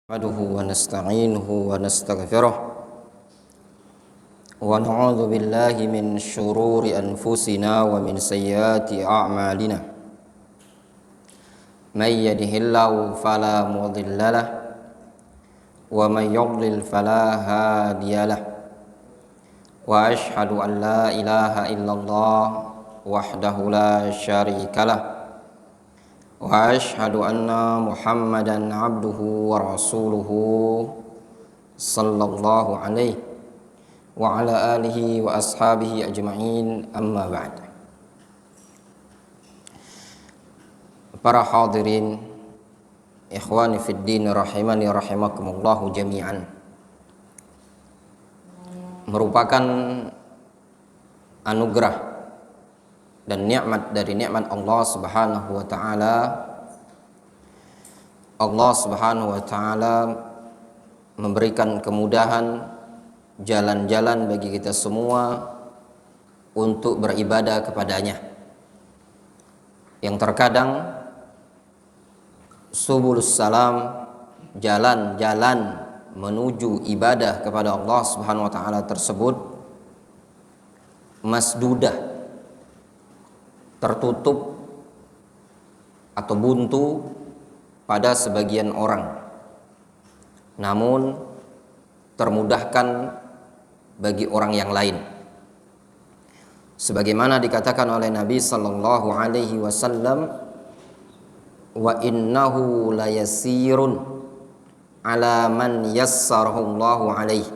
نحمده ونستعينه ونستغفره ونعوذ بالله من شرور أنفسنا ومن سيئات أعمالنا من يهده الله فلا مضل له ومن يضلل فلا هادي له وأشهد أن لا إله إلا الله وحده لا شريك له وأشهد أن محمدا عبده ورسوله صلى الله عليه وعلى آله وأصحابه أجمعين أما بعد. Para hadirin ikhwani fid din rahimani rahimakumullah jami'an, merupakan anugerah dan nikmat dari nikmat Allah Subhanahu wa taala. Allah Subhanahu wa taala memberikan kemudahan jalan-jalan bagi kita semua untuk beribadah kepadanya, yang terkadang subulus salam, jalan-jalan menuju ibadah kepada Allah Subhanahu wa taala tersebut masdudah, tertutup atau buntu pada sebagian orang, namun termudahkan bagi orang yang lain, sebagaimana dikatakan oleh Nabi sallallahu alaihi wasallam, wa innahu layasirun ala man yassarahu Allahu alaihi.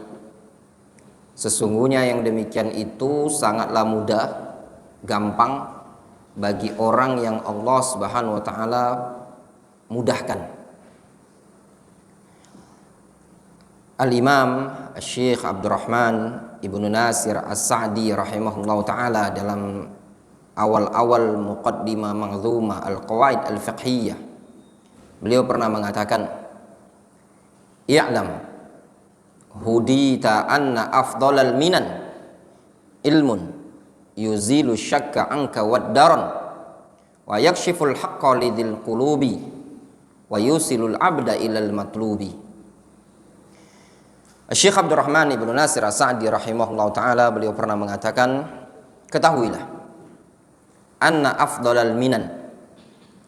Sesungguhnya yang demikian itu sangatlah mudah, gampang bagi orang yang Allah Subhanahu wa taala mudahkan. Al-Imam Syekh Abdurrahman Ibnu Nasir As-Sa'di rahimahullah taala dalam awal-awal muqaddimah manzumah Al-Qawaid Al-Fiqhiyah, beliau pernah mengatakan, "I'lam hudita anna afdalal minan ilmun yuzilu syakka anka waddaran wa yakshiful haqqa lidil qulubi wa yusilul abda ilal matlubi." Syekh Abdurrahman Ibnu Nasir As-Sa'di rahimahullah ta'ala, beliau pernah mengatakan, ketahuilah anna afdalal minan,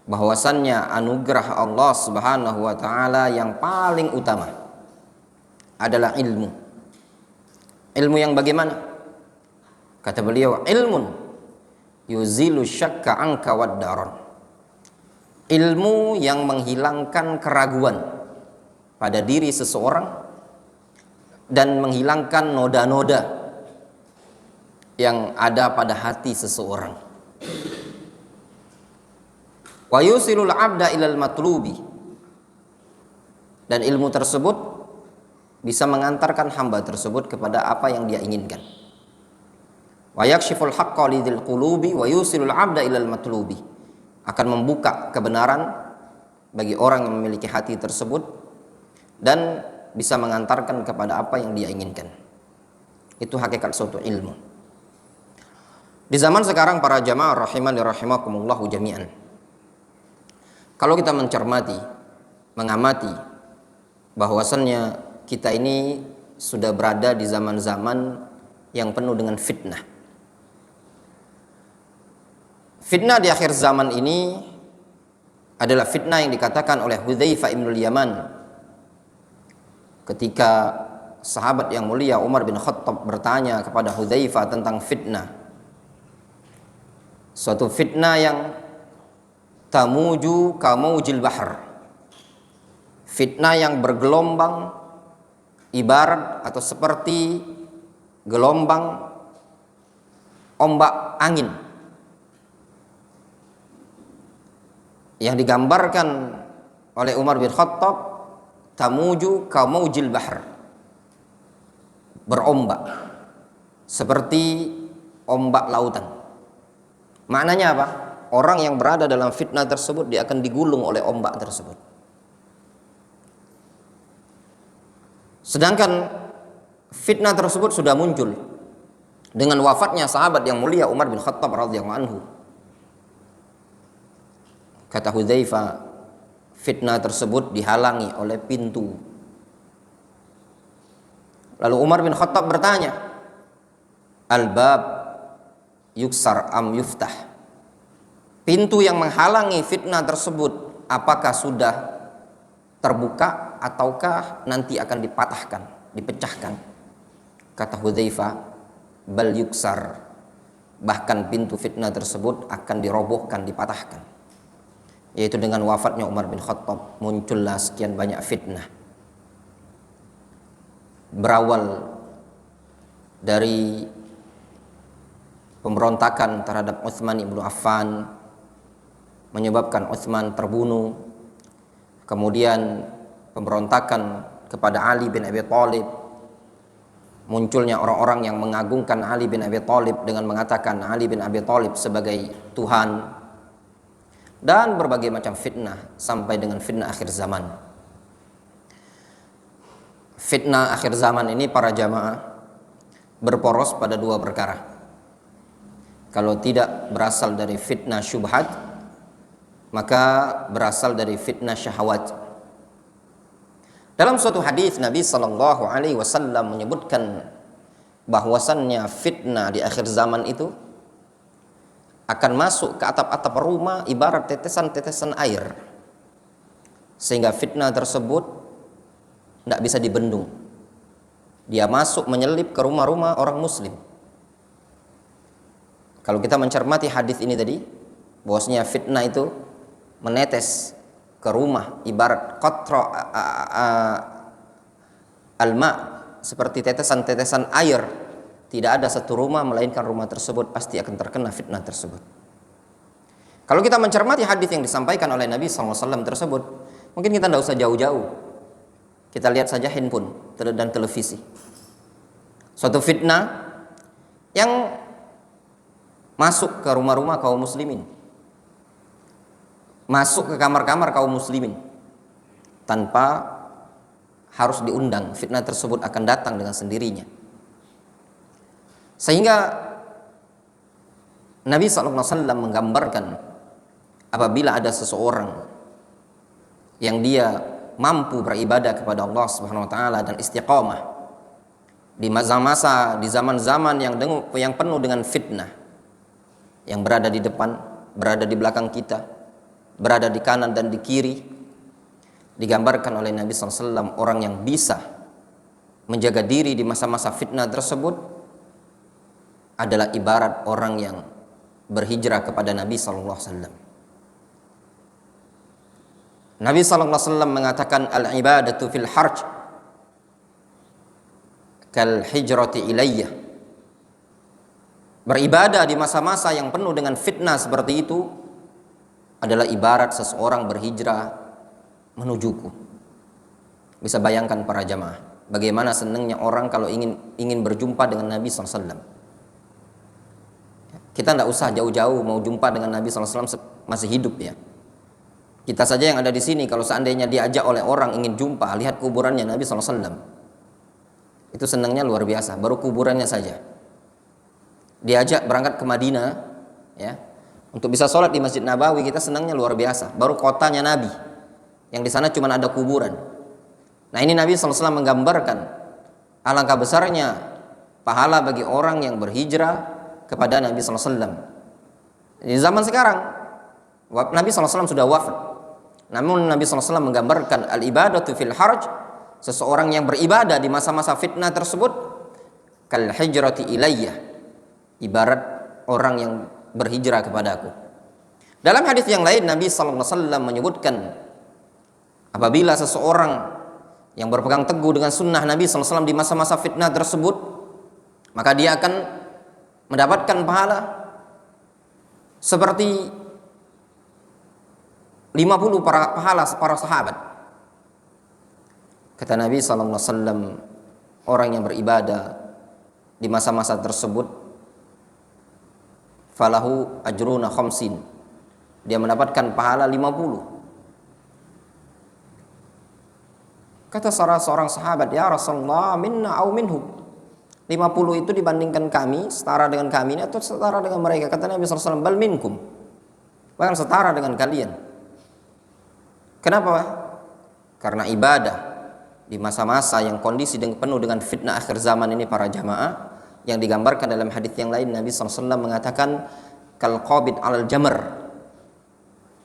bahwasannya anugerah Allah Subhanahu wa ta'ala yang paling utama adalah ilmu. Ilmu yang bagaimana? Kata beliau, ilmun yuzilu syakka anka waddaron, ilmu yang menghilangkan keraguan pada diri seseorang dan menghilangkan noda-noda yang ada pada hati seseorang. Wa yusilul abda ilal matlubi, dan ilmu tersebut bisa mengantarkan hamba tersebut kepada apa yang dia inginkan. Wa yakshiful haqqa lidil qulubi wa yusilul abda ilal matlubi, akan membuka kebenaran bagi orang yang memiliki hati tersebut dan bisa mengantarkan kepada apa yang dia inginkan. Itu hakikat suatu ilmu. Di zaman sekarang para jamaah rahimani rahimakumullah jami'an, kalau kita mencermati, mengamati bahwasannya kita ini sudah berada di zaman-zaman yang penuh dengan fitnah. Fitnah di akhir zaman ini adalah fitnah yang dikatakan oleh Hudzaifah ibnul Yaman ketika sahabat yang mulia Umar bin Khattab bertanya kepada Hudzaifah tentang fitnah. Suatu fitnah yang tamuju kamaujil bahr, fitnah yang bergelombang ibarat atau seperti gelombang ombak angin, yang digambarkan oleh Umar bin Khattab, tamuju kamaujil bahr, berombak seperti ombak lautan. Maknanya apa? Orang yang berada dalam fitnah tersebut, dia akan digulung oleh ombak tersebut. Sedangkan fitnah tersebut sudah muncul dengan wafatnya sahabat yang mulia Umar bin Khattab radhiyallahu anhu. Kata Hudzaifah, fitnah tersebut dihalangi oleh pintu Lalu Umar bin Khattab bertanya, al-bab yuksar am yuftah? Pintu yang menghalangi fitnah tersebut apakah sudah terbuka ataukah nanti akan dipatahkan, dipecahkan? Kata Hudzaifah, bal yuksar, bahkan pintu fitnah tersebut akan dirobohkan, dipatahkan. Yaitu dengan wafatnya Umar bin Khattab muncullah sekian banyak fitnah. Berawal dari pemberontakan terhadap Utsman ibnu Affan, menyebabkan Utsman terbunuh. Kemudian pemberontakan kepada Ali bin Abi Thalib, munculnya orang-orang yang mengagungkan Ali bin Abi Thalib dengan mengatakan Ali bin Abi Thalib sebagai Tuhan, dan berbagai macam fitnah sampai dengan fitnah akhir zaman. Fitnah akhir zaman ini para jamaah berporos pada dua perkara. Kalau tidak berasal dari fitnah syubhat, maka berasal dari fitnah syahwat. Dalam suatu hadis Nabi sallallahu alaihi wasallam menyebutkan bahwasannya fitnah di akhir zaman itu akan masuk ke atap-atap rumah ibarat tetesan-tetesan air, sehingga fitnah tersebut tidak bisa dibendung. Dia masuk menyelip ke rumah-rumah orang muslim. Kalau kita mencermati hadis ini tadi, bahwasanya fitnah itu menetes ke rumah ibarat qatra alma, seperti tetesan-tetesan air. Tidak ada satu rumah melainkan rumah tersebut pasti akan terkena fitnah tersebut. Kalau kita mencermati hadis yang disampaikan oleh Nabi SAW tersebut, mungkin kita tidak usah jauh-jauh. Kita lihat saja handphone dan televisi. Suatu fitnah yang masuk ke rumah-rumah kaum muslimin, masuk ke kamar-kamar kaum muslimin tanpa harus diundang. Fitnah tersebut akan datang dengan sendirinya. Sehingga Nabi SAW menggambarkan apabila ada seseorang yang dia mampu beribadah kepada Allah Subhanahu wa taala dan istiqamah di masa-masa, di zaman-zaman yang penuh dengan fitnah, yang berada di depan, berada di belakang kita, berada di kanan dan di kiri, digambarkan oleh Nabi SAW orang yang bisa menjaga diri di masa-masa fitnah tersebut adalah ibarat orang yang berhijrah kepada Nabi SAW. Nabi SAW mengatakan al-ibadatu fil harj kal hijrati ilayya. Beribadah di masa-masa yang penuh dengan fitnah seperti itu adalah ibarat seseorang berhijrah menujuku. Bisa bayangkan para jamaah, bagaimana senangnya orang kalau ingin berjumpa dengan Nabi SAW. Kita tidak usah jauh-jauh mau jumpa dengan Nabi SAW masih hidup ya. Kita saja yang ada di sini, kalau seandainya diajak oleh orang ingin jumpa, lihat kuburannya Nabi SAW, itu senangnya luar biasa. Baru kuburannya saja. Diajak berangkat ke Madinah, ya, untuk bisa sholat di Masjid Nabawi, kita senangnya luar biasa. Baru kotanya Nabi, yang di sana cuma ada kuburan. Nah ini Nabi SAW menggambarkan alangkah besarnya pahala bagi orang yang berhijrah kepada Nabi SAW. Di zaman sekarang, Nabi SAW sudah wafat. Namun Nabi SAW menggambarkan al-ibadatu fil harj, seseorang yang beribadah di masa-masa fitnah tersebut, kal hijrati ilayya, ibarat orang yang berhijrah kepadaku. Dalam hadis yang lain Nabi SAW menyebutkan apabila seseorang yang berpegang teguh dengan sunnah Nabi SAW di masa-masa fitnah tersebut, maka dia akan mendapatkan pahala seperti 50 pahala para sahabat. Kata Nabi SAW, orang yang beribadah di masa-masa tersebut, falahu ajruna khamsin, dia mendapatkan pahala 50. Kata salah seorang sahabat, ya Rasulullah, minna au minhum, 50 itu dibandingkan kami, setara dengan kami atau setara dengan mereka? Kata Nabi SAW, bal minkum, bahkan setara dengan kalian. Kenapa? Karena ibadah di masa-masa yang kondisi penuh dengan fitnah akhir zaman ini para jamaah, yang digambarkan dalam hadis yang lain Nabi SAW mengatakan kal qabid alal jamr,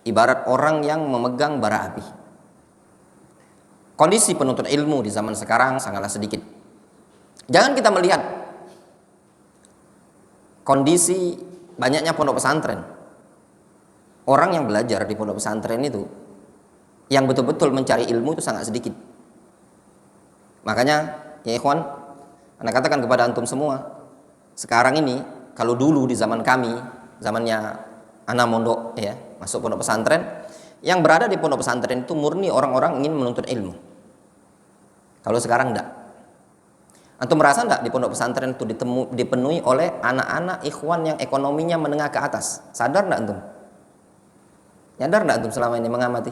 ibarat orang yang memegang bara api. Kondisi penuntut ilmu di zaman sekarang sangatlah sedikit. Jangan kita melihat kondisi banyaknya pondok pesantren. Orang yang belajar di pondok pesantren itu, yang betul-betul mencari ilmu itu sangat sedikit. Makanya ya ikhwan, Anda katakan kepada antum semua, sekarang ini kalau dulu di zaman kami, zamannya anak mondok ya, masuk pondok pesantren, yang berada di pondok pesantren itu murni orang-orang ingin menuntut ilmu. Kalau sekarang enggak. Antum merasa enggak di pondok pesantren itu dipenuhi oleh anak-anak ikhwan yang ekonominya menengah ke atas? Sadar enggak antum? Nyadar enggak antum selama ini mengamati?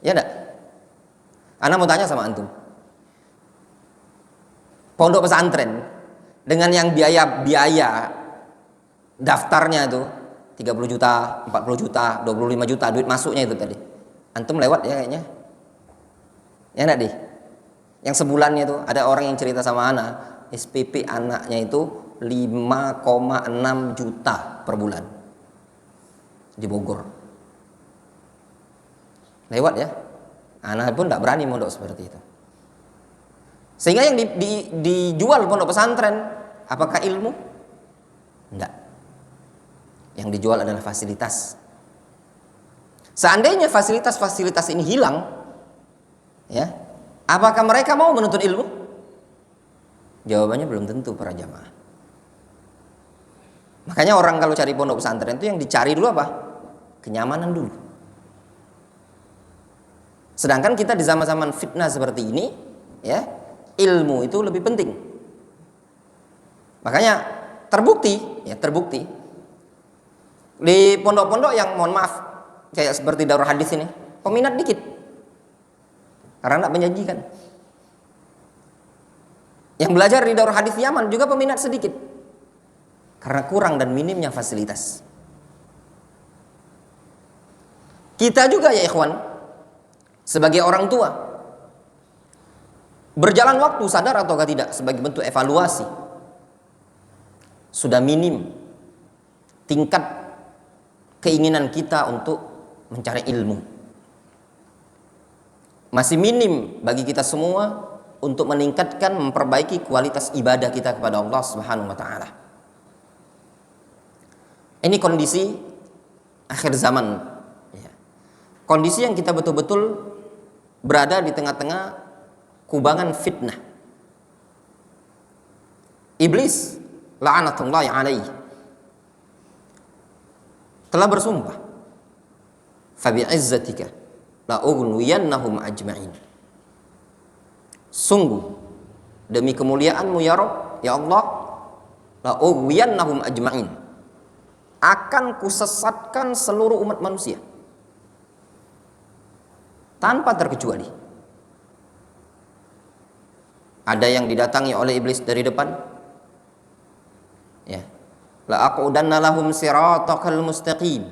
Ya enggak? Ana mau tanya sama antum. Pondok pesantren dengan yang biaya daftarnya itu 30 juta, 40 juta, 25 juta duit masuknya itu tadi. Antum lewat ya kayaknya. Ya enggak deh? Yang sebulannya itu ada orang yang cerita sama anak, SPP anaknya itu 5,6 juta per bulan di Bogor. Lewat ya? Anak pun enggak berani mondok seperti itu. Sehingga yang dijual pondok pesantren apakah ilmu? Enggak. Yang dijual adalah fasilitas. Seandainya fasilitas-fasilitas ini hilang, ya, apakah mereka mau menuntut ilmu? Jawabannya belum tentu para jamaah. Makanya orang kalau cari pondok pesantren itu yang dicari dulu apa? Kenyamanan dulu. Sedangkan kita di zaman-zaman fitnah seperti ini, ya, ilmu itu lebih penting. Makanya terbukti di pondok-pondok yang mohon maaf kayak seperti Darul Hadis ini, peminat dikit. Karena tidak menjanjikan. Yang belajar di Darul Hadis Yaman juga peminat sedikit. Karena kurang dan minimnya fasilitas. Kita juga ya ikhwan, sebagai orang tua, berjalan waktu sadar atau tidak sebagai bentuk evaluasi, sudah minim tingkat keinginan kita untuk mencari ilmu. Masih minim bagi kita semua untuk meningkatkan, memperbaiki kualitas ibadah kita kepada Allah Subhanahu wa taala. Ini kondisi akhir zaman, ya. Kondisi yang kita betul-betul berada di tengah-tengah kubangan fitnah. Iblis la'anatullahi alaihi telah bersumpah, fabi'izzatika la'ughwiyannahum ajma'in. Sungguh demi kemuliaanmu ya Rabb, ya Allah, la'ughwiyannahum ajma'in, akan kusesatkan seluruh umat manusia tanpa terkecuali. Ada yang didatangi oleh iblis dari depan, ya, la aqudanna lahum siratakal mustaqim.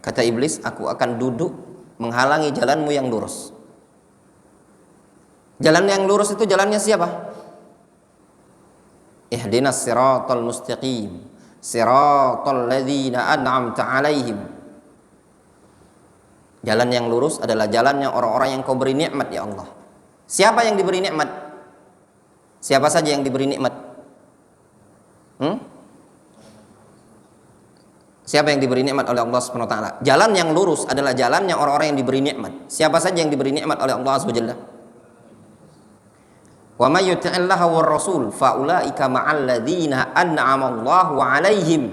Kata iblis, aku akan duduk menghalangi jalanmu yang lurus. Jalan yang lurus itu jalannya siapa? Ihdinas siratal mustaqim, siratal ladzina an'amta alaihim. Jalan yang lurus adalah jalannya orang-orang yang kau beri nikmat ya Allah. Siapa yang diberi nikmat? Siapa saja yang diberi nikmat? Siapa yang diberi nikmat oleh Allah Subhanahu wa taala? Jalan yang lurus adalah jalannya orang-orang yang diberi nikmat. Siapa saja yang diberi nikmat oleh Allah Subhanahu wa taala? Wa may yuti'illaha war rasul fa ulaika ma'al ladzina an'ama Allahu 'alaihim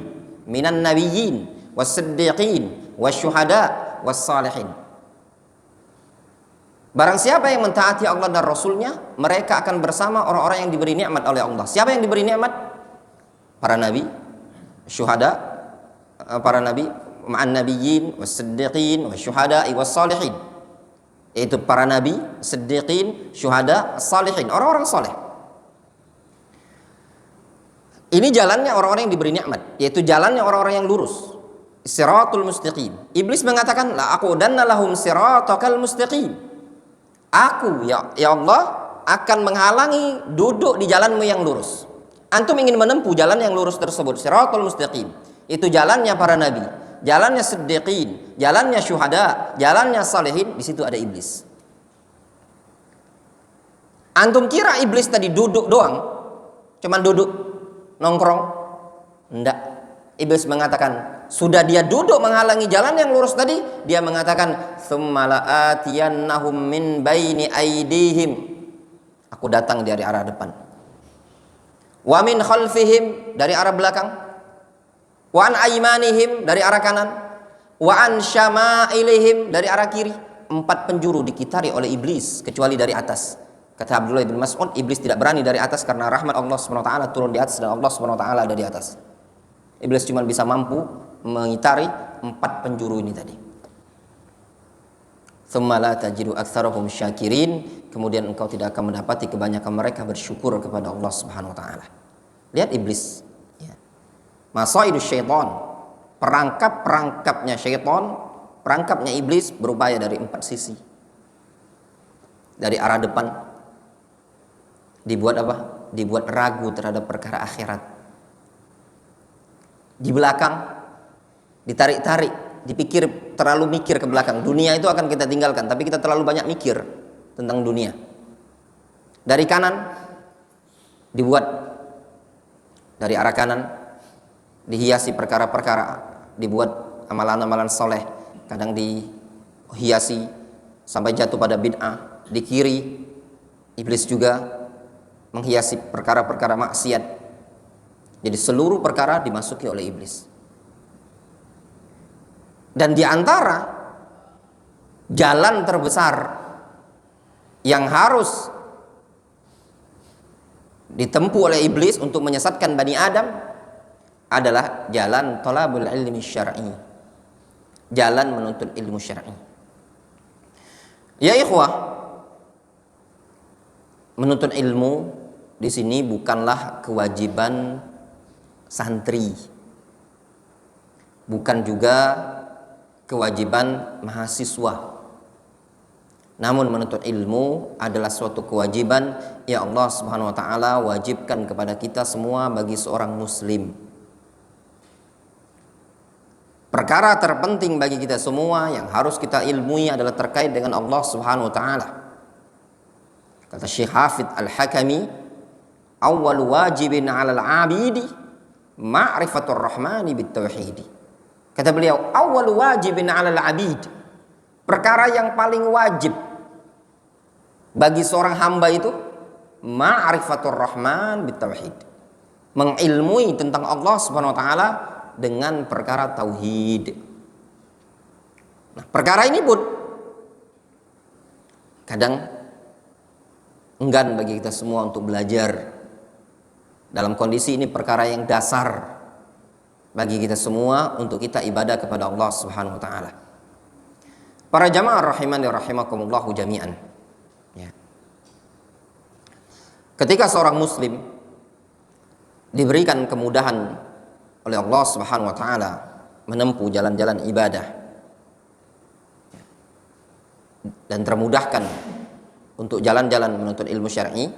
minan nabiyyin was-siddiqin wasyuhada was-salihin. Barang siapa yang mentaati Allah dan Rasulnya, mereka akan bersama orang-orang yang diberi nikmat oleh Allah. Siapa yang diberi nikmat? Para nabi, syuhada, para nabi, ma'an nabiyyin was-siddiqin wasyuhada was-salihin. Yaitu para nabi, siddiqin, syuhada, salihin, orang-orang saleh. Ini jalannya orang-orang yang diberi nikmat, yaitu jalannya orang-orang yang lurus. Siratul mustaqim. Iblis mengatakan, la aqudanna lahum siratakal mustaqim. Aku ya Allah akan menghalangi duduk di jalanmu yang lurus. Antum ingin menempuh jalan yang lurus tersebut, Shiratal Mustaqim. Itu jalannya para nabi, jalannya siddiqin, jalannya syuhada, jalannya salihin. Di situ ada iblis. Antum kira iblis tadi duduk doang? Cuman duduk, nongkrong? Enggak. Iblis mengatakan, sudah dia duduk menghalangi jalan yang lurus tadi, dia mengatakan, "Tsumma la'atiyannahum min baini aydihim." Aku datang dari arah depan. Wa min khalfihim, dari arah belakang. Wa an aymanihim, dari arah kanan. Wa an syama'ilihim, dari arah kiri. 4 penjuru dikitari oleh iblis kecuali dari atas. Kata Abdullah bin Mas'ud, iblis tidak berani dari atas karena rahmat Allah SWT turun di atas dan Allah SWT ada di atas. Iblis cuma bisa mampu mengitari 4 penjuru ini tadi. Tsumma la tajidu aktsarahum syakirin, kemudian engkau tidak akan mendapati kebanyakan mereka bersyukur kepada Allah Subhanahu wa taala. Lihat iblis, ya. Masaidus syaitan, perangkap-perangkapnya syaitan, perangkapnya iblis berupaya dari 4 sisi. Dari arah depan dibuat apa? Dibuat ragu terhadap perkara akhirat. Di belakang ditarik-tarik, dipikir, terlalu mikir ke belakang. Dunia itu akan kita tinggalkan, tapi kita terlalu banyak mikir tentang dunia. Dari kanan dibuat, dari arah kanan dihiasi perkara-perkara, dibuat amalan-amalan soleh, kadang dihiasi sampai jatuh pada bid'ah. Di kiri iblis juga menghiasi perkara-perkara maksiat. Jadi seluruh perkara dimasuki oleh iblis. Dan di antara jalan terbesar yang harus ditempuh oleh iblis untuk menyesatkan Bani Adam adalah jalan thalabul ilmi syar'i, jalan menuntut ilmu syar'i. Ya ikhwah, menuntut ilmu di sini bukanlah kewajiban santri, bukan juga kewajiban mahasiswa. Namun menuntut ilmu adalah suatu kewajiban yang Allah Subhanahu wa taala wajibkan kepada kita semua bagi seorang muslim. Perkara terpenting bagi kita semua yang harus kita ilmui adalah terkait dengan Allah Subhanahu wa taala. Kata Syekh Hafidz Al-Hakami, "Awwal wajibin 'alal 'abidi ma'rifatur rahmani bitauhid." Kata beliau, awal wajibin 'alal 'abid, perkara yang paling wajib bagi seorang hamba itu ma'rifatur rahman bitauhid, mengilmui tentang Allah Subhanahu wa taala dengan perkara tauhid. Nah, perkara ini pun kadang enggan bagi kita semua untuk belajar. Dalam kondisi ini perkara yang dasar bagi kita semua untuk kita ibadah kepada Allah Subhanahu wa taala. Para jamaah rahimani rahimakumullah jami'an. Ya. Ketika seorang muslim diberikan kemudahan oleh Allah Subhanahu wa taala menempuh jalan-jalan ibadah dan termudahkan untuk jalan-jalan menuntut ilmu syar'i,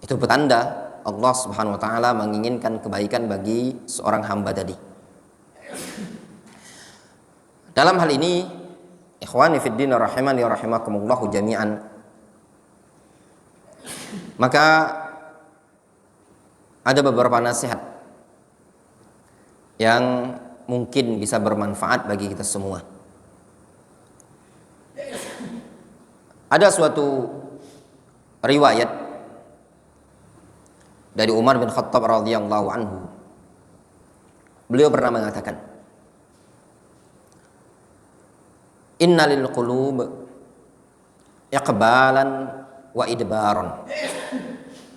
itu petanda Allah Subhanahu wa taala menginginkan kebaikan bagi seorang hamba tadi. Dalam hal ini, ikhwani fid din rahimani rahimakumullah jami'an, maka ada beberapa nasihat yang mungkin bisa bermanfaat bagi kita semua. Ada suatu riwayat dari Umar bin Khattab radhiyallahu anhu. Beliau pernah mengatakan, "Inna lil qulub iqbalan wa idbaran."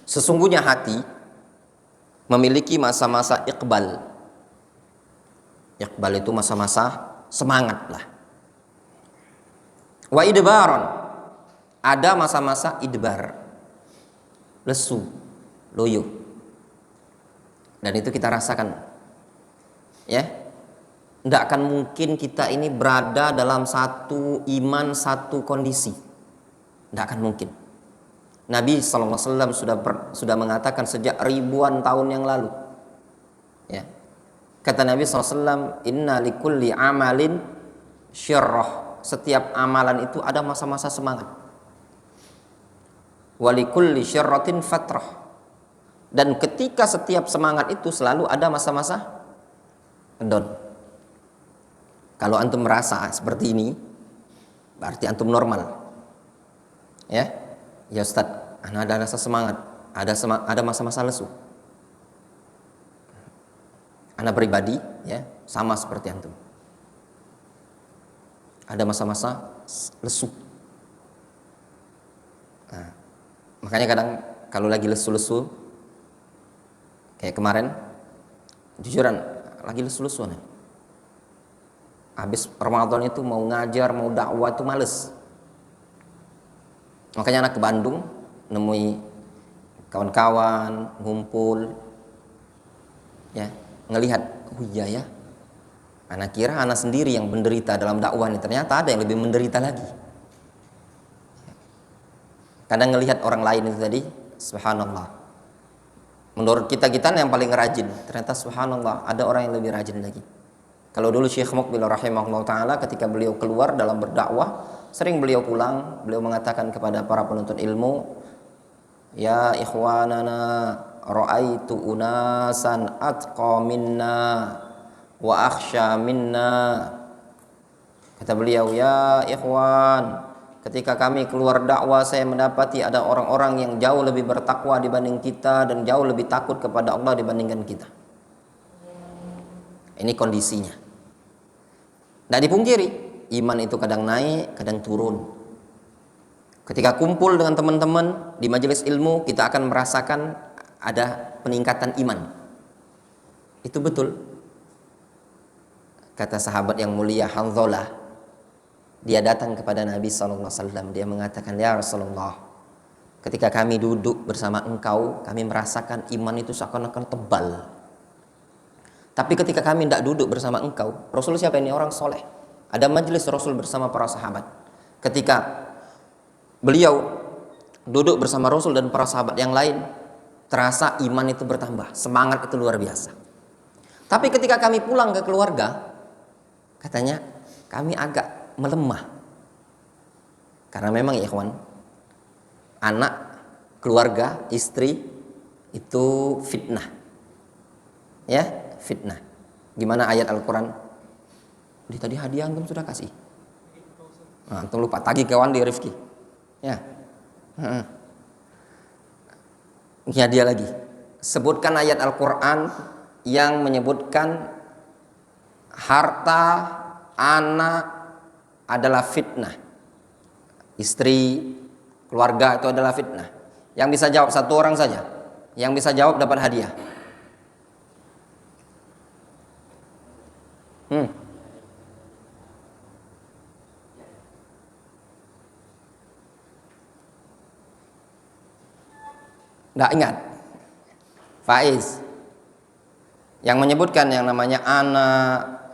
Sesungguhnya hati memiliki masa-masa iqbal. Iqbal itu masa-masa semangat lah. Wa idbaran, ada masa-masa idbar, lesu, loyo. Dan itu kita rasakan, ya. Tidak akan mungkin kita ini berada dalam satu iman, satu kondisi. Tidak akan mungkin. Nabi SAW sudah mengatakan sejak ribuan tahun yang lalu. Ya. Kata Nabi SAW, Inna likulli amalin syirrah. Setiap amalan itu ada masa-masa semangat. Walikulli syirratin fatrah. Dan ketika setiap semangat itu selalu ada masa-masa down. Kalau antum merasa seperti ini, berarti antum normal. Ya Ustaz, ada rasa semangat, ada masa-masa lesu. Ana pribadi ya sama seperti antum. Ada masa-masa lesu. Nah, makanya kadang kalau lagi lesu-lesu, kayak kemarin, jujuran lagi lesu-lesu nih. Habis Ramadan itu mau ngajar, mau dakwah itu males. Makanya anak ke Bandung nemui kawan-kawan, ngumpul, ya ngelihat, oh iya ya, anak kira anak sendiri yang menderita dalam dakwah ini, ternyata ada yang lebih menderita lagi. Kadang ngelihat orang lain itu tadi, subhanallah. Menurut kita yang paling rajin, ternyata subhanallah ada orang yang lebih rajin lagi. Kalau dulu Syekh Muqbil rahimahullah ta'ala ketika beliau keluar dalam berdakwah, sering beliau pulang, beliau mengatakan kepada para penuntut ilmu, ya ikhwanana ra'aitu unasan atqa minna wa akhsha minna. Kata beliau, ya ikhwan, ketika kami keluar dakwah saya mendapati ada orang-orang yang jauh lebih bertakwa dibanding kita dan jauh lebih takut kepada Allah dibandingkan kita. Ini kondisinya. Tidak dipungkiri, iman itu kadang naik, kadang turun. Ketika kumpul dengan teman-teman di majelis ilmu, kita akan merasakan ada peningkatan iman. Itu betul. Kata sahabat yang mulia Hanzalah, dia datang kepada Nabi SAW. Dia mengatakan, ya Rasulullah, ketika kami duduk bersama engkau, kami merasakan iman itu seakan-akan tebal. Tapi ketika kami tidak duduk bersama engkau, Rasul siapa ini? Orang soleh. Ada majelis Rasul bersama para sahabat. Ketika beliau duduk bersama Rasul dan para sahabat yang lain, terasa iman itu bertambah, semangat itu luar biasa. Tapi ketika kami pulang ke keluarga, katanya kami agak melemah. Karena memang ya ikhwan, anak, keluarga, istri itu fitnah. Ya, fitnah. Gimana ayat Al-Quran? Tadi hadiah antum sudah kasih. Nah, antum lupa tagih kawan di Rifki. Ya. Ini hadiah lagi. Sebutkan ayat Al-Quran yang menyebutkan harta anak adalah fitnah. Istri, keluarga itu adalah fitnah. Yang bisa jawab satu orang saja. Yang bisa jawab dapat hadiah. Nggak ingat. Faiz yang menyebutkan yang namanya anak,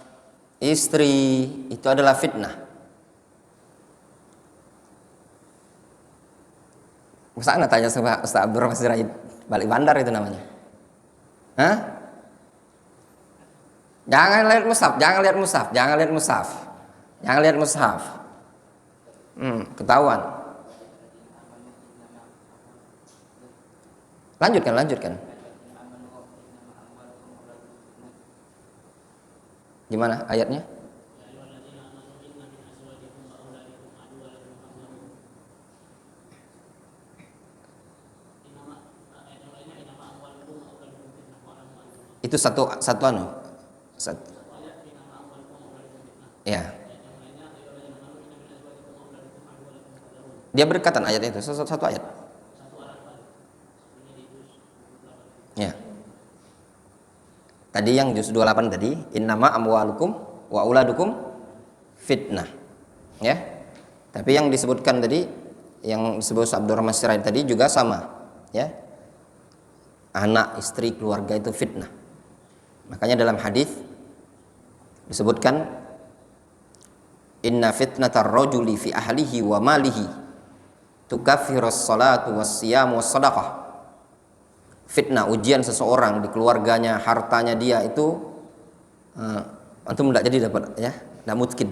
istri itu adalah fitnah. Masa anda tanya sama Ustaz Abdurrahman Sirait, balik bandar itu namanya. Hah? Jangan lihat mushaf, jangan lihat mushaf, jangan lihat mushaf, jangan lihat mushaf. Ketahuan. Lanjutkan. Gimana ayatnya? Itu satu anu. Ya. Dia berkatan ayat itu satu ayat. Ya. Tadi yang juz 28 tadi, innama amwalukum wa auladukum fitnah. Ya. Tapi yang disebutkan tadi, yang disebut Abdurrahman Sirait tadi juga sama, ya. Anak, istri, keluarga itu fitnah. Makanya dalam hadis Disebutkan inna fitnatar rajuli fi ahlihi wa malihi tukaffirus salatu was-siyamu was-sadaqah. Fitnah, ujian seseorang di keluarganya, hartanya dia itu antum tidak jadi dapat ya, tidak mungkin.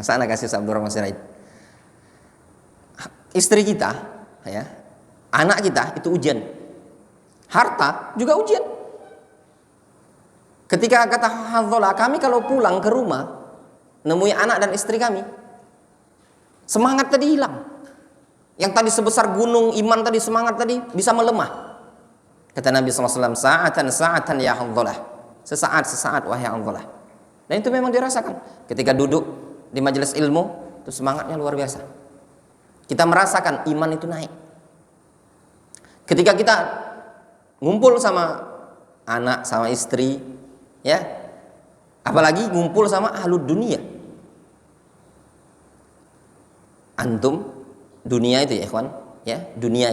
Sana kasih Abdurrahman Sirait. Istri kita ya, anak kita itu ujian. Harta juga ujian. Ketika kata Hanzalah, kami kalau pulang ke rumah nemui anak dan istri kami, semangat tadi hilang. Yang tadi sebesar gunung iman tadi, semangat tadi bisa melemah. Kata Nabi SAW, sa'atan ya Hanzalah, sesaat wahai Hanzalah. Dan itu memang dirasakan ketika duduk di majelis ilmu, itu semangatnya luar biasa. Kita merasakan iman itu naik. Ketika kita ngumpul sama anak, sama istri, ya, apalagi ngumpul sama ahlud dunia. Antum dunia itu ya ikhwan, ya, dunia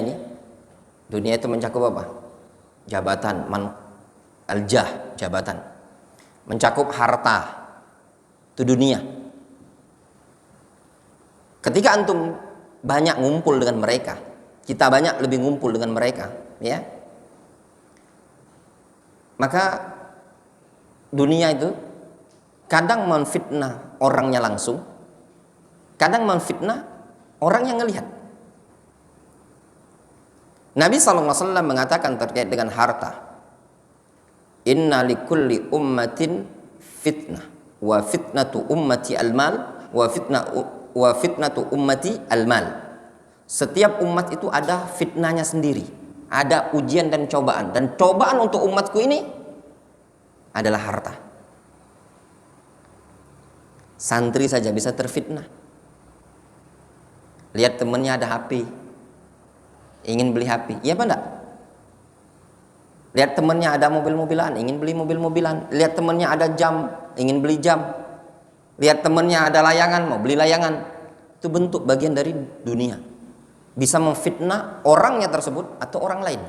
itu mencakup apa? Jabatan, al-jah, jabatan. Mencakup harta. Itu dunia. Ketika antum banyak ngumpul dengan mereka, kita banyak lebih ngumpul dengan mereka, ya, maka dunia itu kadang menfitnah orangnya langsung, kadang menfitnah orang yang ngelihat. Nabi SAW mengatakan terkait dengan harta, inna likulli ummatin fitnah wa fitnatu ummati al-mal wa fitnatu ummati al-mal. Setiap umat itu ada fitnahnya sendiri, ada ujian dan cobaan untuk umatku ini adalah harta. Santri saja bisa terfitnah. Lihat temannya ada HP, ingin beli HP, iya apa enggak? Lihat temannya ada mobil-mobilan, ingin beli mobil-mobilan. Lihat temannya ada jam, ingin beli jam. Lihat temannya ada layangan, mau beli layangan. Itu bentuk bagian dari dunia. Bisa memfitnah orangnya tersebut atau orang lain.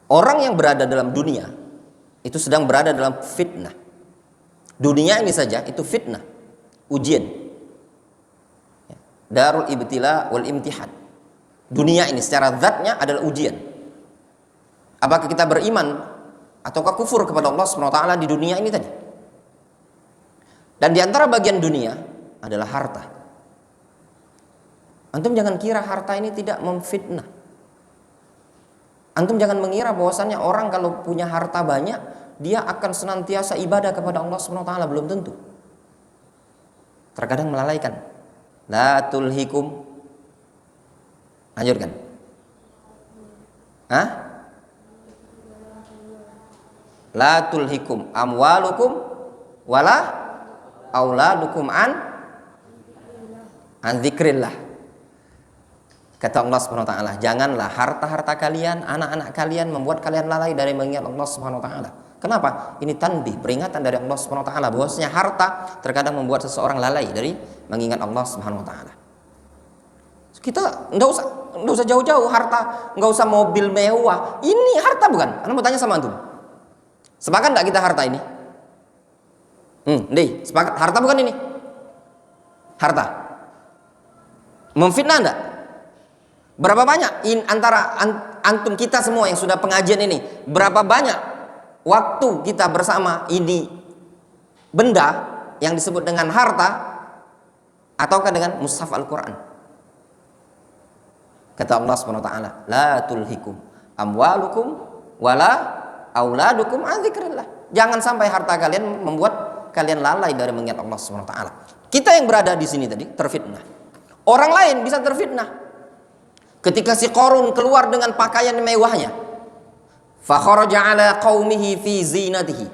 Orang yang berada dalam dunia itu sedang berada dalam fitnah. Dunia ini saja itu fitnah, ujian. Darul ibtila wal imtihan. Dunia ini secara zatnya adalah ujian. Apakah kita beriman ataukah kufur kepada Allah SWT di dunia ini tadi? Dan di antara bagian dunia adalah harta. Antum jangan kira harta ini tidak memfitnah. Antum jangan mengira bahwasannya orang kalau punya harta banyak, dia akan senantiasa ibadah kepada Allah SWT. Belum tentu. Terkadang melalaikan. La tulhikum. Lanjutkan. Hah? La tulhikum amwalukum wala auladukum an dzikrillah. Kata Allah Subhanahu wa taala, janganlah harta-harta kalian, anak-anak kalian membuat kalian lalai dari mengingat Allah Subhanahu wa taala. Kenapa? Ini tanbih, peringatan dari Allah Subhanahu wa taala bahwasanya harta terkadang membuat seseorang lalai dari mengingat Allah Subhanahu wa taala. Kita enggak usah jauh-jauh harta, enggak usah mobil mewah. Ini harta bukan? Anda mau tanya sama antum. Sepakat enggak kita harta ini? Deh, sepakat harta bukan ini? Harta. Memfitnah enggak? Berapa banyak antara antum kita semua yang sudah pengajian ini, berapa banyak waktu kita bersama ini benda yang disebut dengan harta ataukah dengan mushaf Al-Qur'an? Kata Allah Subhanahu wa taala, la tulhikum amwalukum wala auladukum an dzikrillah. Jangan sampai harta kalian membuat kalian lalai dari mengingat Allah Subhanahu wa taala. Kita yang berada di sini tadi terfitnah. Orang lain bisa terfitnah. Ketika si Qarun keluar dengan pakaian mewahnya, fa kharaja ala qaumihi fi zinatihi.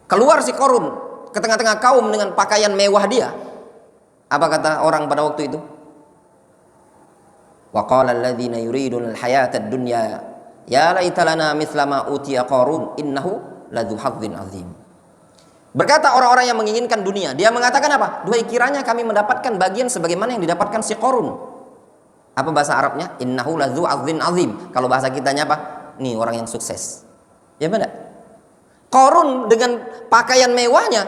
Keluar si Qarun ke tengah-tengah kaum dengan pakaian mewah dia. Apa kata orang pada waktu itu? Wa qala alladziina yuriduna al-hayata ad-dunya ya laita lana mithla ma utiya Qarun innahu ladzu hazzin azim. Berkata orang-orang yang menginginkan dunia, dia mengatakan apa? Duhai kiranya kami mendapatkan bagian sebagaimana yang didapatkan si Qarun. Apa bahasa Arabnya? Innahu ladzu hazzin azim. Kalau bahasa kitanya apa? Nih orang yang sukses. Ya benar. Qarun dengan pakaian mewahnya,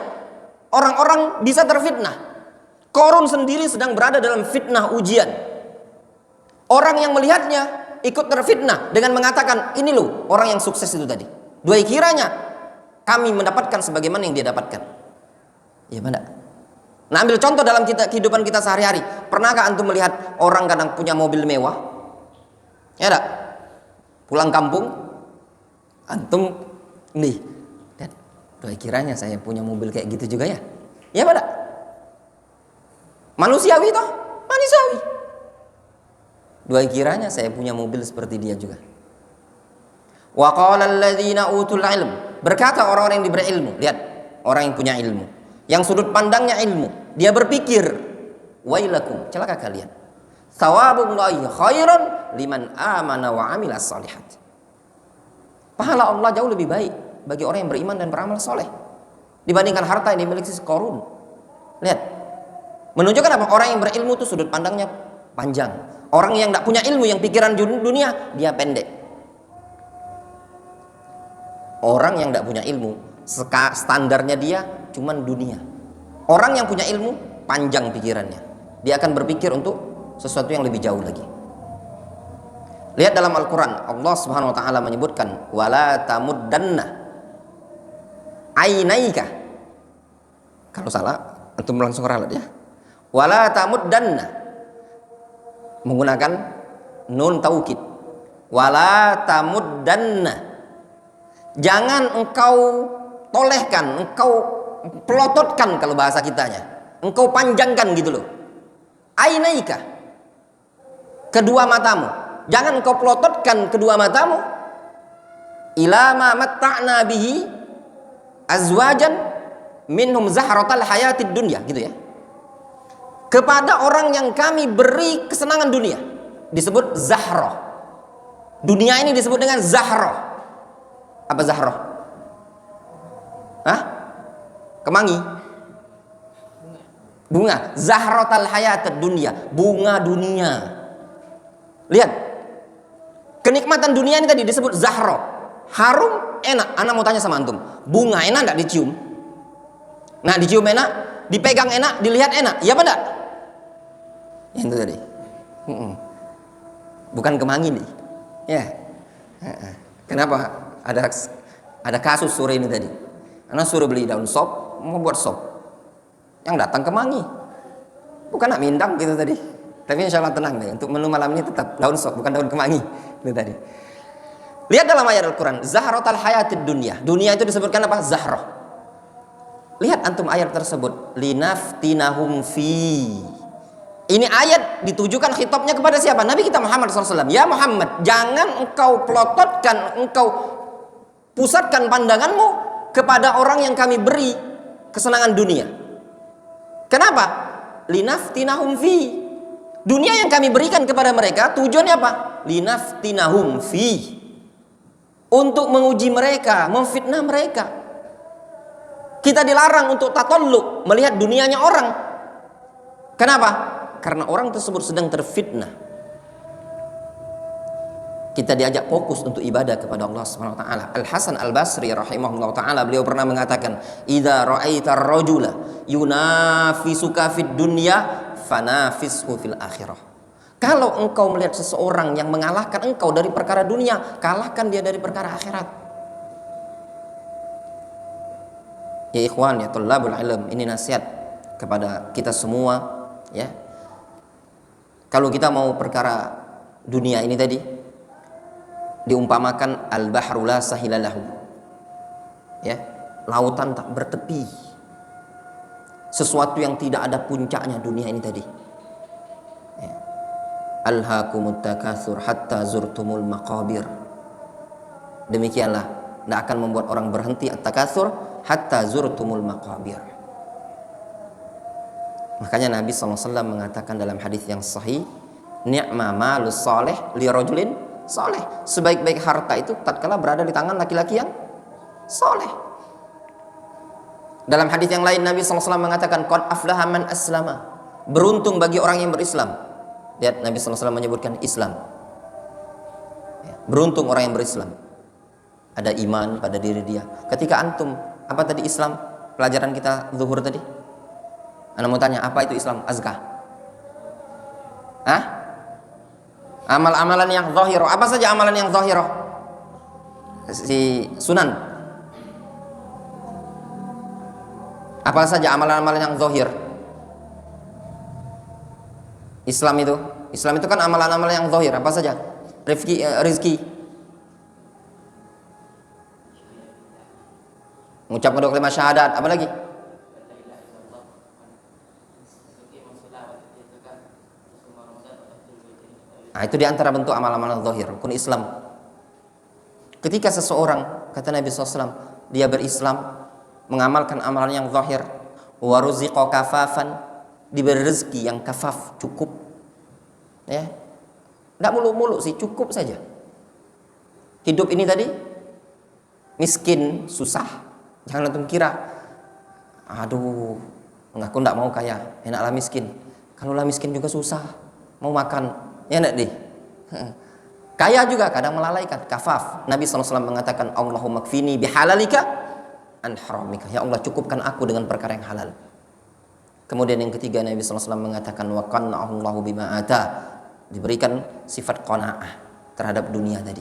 orang-orang bisa terfitnah. Qarun sendiri sedang berada dalam fitnah ujian. Orang yang melihatnya ikut terfitnah dengan mengatakan, ini loh orang yang sukses itu tadi. Dua kiranya kami mendapatkan sebagaimana yang dia dapatkan. Ya mana? Nah, ambil contoh dalam kehidupan kita sehari-hari. Pernahkah antum melihat orang kadang punya mobil mewah? Ya enggak? Pulang kampung, antum nih, dan dua kiranya saya punya mobil kayak gitu juga ya. Ya mana? Manusiawi toh? Manusiawi. Dua kiranya saya punya mobil seperti dia juga. Wa qala alladzina utul ilm, berkata orang-orang yang diberi ilmu. Lihat, orang yang punya ilmu, yang sudut pandangnya ilmu, dia berpikir, wailakum, celaka kalian, thawabullahi khairan liman amana wa amila shalihat. Pahala Allah jauh lebih baik bagi orang yang beriman dan beramal soleh dibandingkan harta yang dimiliki Qarun. Lihat, menunjukkan apa? Orang yang berilmu itu sudut pandangnya panjang. Orang yang tidak punya ilmu, yang pikiran dunia, dia pendek. Orang yang tidak punya ilmu, standarnya dia cuman dunia. Orang yang punya ilmu, panjang pikirannya. Dia akan berpikir untuk sesuatu yang lebih jauh lagi. Lihat dalam Al-Quran, Allah Subhanahu Wa Taala menyebutkan, wala tamuddanna ainaika. Kalau salah, antum langsung ralat ya. Wala tamuddanna, menggunakan nun taukid. Wala tamuddanna, jangan engkau tolehkan, engkau pelototkan kalau bahasa kitanya, engkau panjangkan gitu loh. Ainaika, kedua matamu, jangan engkau pelototkan kedua matamu. Ila ma matta'na bihi azwajan minhum zahratal hayatid dunya, gitu ya. Kepada orang yang kami beri kesenangan dunia, disebut zahra. Dunia ini disebut dengan zahra. Apa zahra? Hah? Kemangi? Bunga. Zahratal hayatid dunya, bunga dunia. Lihat, kenikmatan dunia ini tadi disebut zahra. Harum, enak. Anak mau tanya sama antum, bunga enak enggak dicium? Nah, dicium enak, dipegang enak, dilihat enak. Iya apa enggak? Yang itu tadi. Bukan kemangi nih. Ya. Kenapa? Ada kasus sore ini tadi. Anak suruh beli daun sop, mau buat sop. Yang datang kemangi. Bukan nak mindang gitu tadi. Tapi insya Allah tenang deh. Untuk menu malam ini tetap daun sop, bukan daun kemangi. Itu tadi. Lihat dalam ayat Al-Quran, zahratal hayatid dunya. Dunia itu disebutkan apa? Zahra. Lihat antum ayat tersebut, linaftinahum fi. Ini ayat ditujukan khitabnya kepada siapa? Nabi kita Muhammad SAW. Ya Muhammad, jangan engkau pelototkan, engkau pusatkan pandanganmu kepada orang yang kami beri kesenangan dunia. Kenapa? Linaftinahum fi. Dunia yang kami berikan kepada mereka tujuannya apa? Linaftinahum fi. Untuk menguji mereka, memfitnah mereka. Kita dilarang untuk tatalluk, melihat dunianya orang. Kenapa? Karena orang tersebut sedang terfitnah. Kita diajak fokus untuk ibadah kepada Allah Subhanahu wa taala. Al Hasan Al Basri rahimahullah taala, beliau pernah mengatakan, "Idza ra'aitar rajula yunafisuka fid dunya fanafishu fil akhirah." Kalau engkau melihat seseorang yang mengalahkan engkau dari perkara dunia, kalahkan dia dari perkara akhirat. Ya ikhwan, ya thalabul ilm, ini nasihat kepada kita semua, ya. Kalau kita mau perkara dunia ini tadi, diumpamakan al-bahru la sahilalahu. Ya, lautan tak bertepi. Sesuatu yang tidak ada puncaknya dunia ini tadi. Ya. Alhaakumut takatsur hatta zurtumul maqabir. Demikianlah, tidak akan membuat orang berhenti at-takatsur hatta zurtumul maqabir. Makanya Nabi SAW mengatakan dalam hadis yang sahih, ni'ma malus salih li rajulin salih. Sebaik-baik harta itu tatkala berada di tangan laki-laki yang saleh. Dalam hadis yang lain Nabi SAW mengatakan, qad aflaha man aslama. Beruntung bagi orang yang berislam. Lihat, Nabi SAW menyebutkan Islam. Beruntung orang yang berislam. ada iman pada diri dia. Ketika antum, apa tadi Islam? Pelajaran kita zuhur tadi. Ana mau tanya, apa itu Islam? Azkah? Hah? Amal-amalan yang zahir. Apa saja amalan yang zahir? Si sunan. Apa saja amalan-amalan yang zahir? Islam itu kan amalan-amalan yang zahir. Apa saja? Rizki. Mengucapkan 2 kalimat syahadat. Apa lagi? Nah, itu diantara bentuk amal-amal zahir, rukun Islam. Ketika seseorang, kata Nabi SAW, dia berislam, mengamalkan amalan yang zahir, waruziqa kafafan, diberi rezeki yang kafaf, cukup, ya, tidak muluk-muluk sih, cukup saja. Hidup ini tadi miskin, susah. Jangan antum kira, aduh, aku tidak mau kaya, enaklah miskin. Kalau lah miskin juga susah, mau makan. Ya enggak deh. Kaya juga kadang melalaikan, kafaf. Nabi SAW mengatakan, Allahumma kfini bihalalika an haramika. Ya Allah, cukupkan aku dengan perkara yang halal. Kemudian yang ketiga, Nabi SAW mengatakan, wa qanna'ahu Allahu bima ata. Diberikan sifat qanaah terhadap dunia tadi.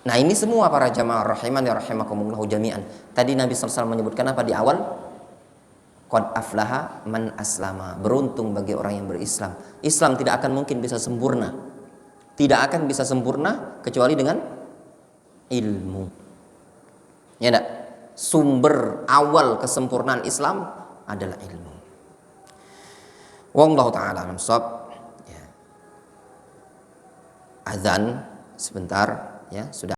Nah, ini semua para jamaah rahimani rahimakumullah jami'an. Tadi Nabi SAW menyebutkan apa di awal? Qad aflaha man aslama. Beruntung bagi orang yang berislam. Islam tidak akan mungkin bisa sempurna. Tidak akan bisa sempurna kecuali dengan ilmu. Ya enggak? Sumber awal kesempurnaan Islam adalah ilmu. Wallahu taala alam shawab. Ya. Azan sebentar, ya, sudah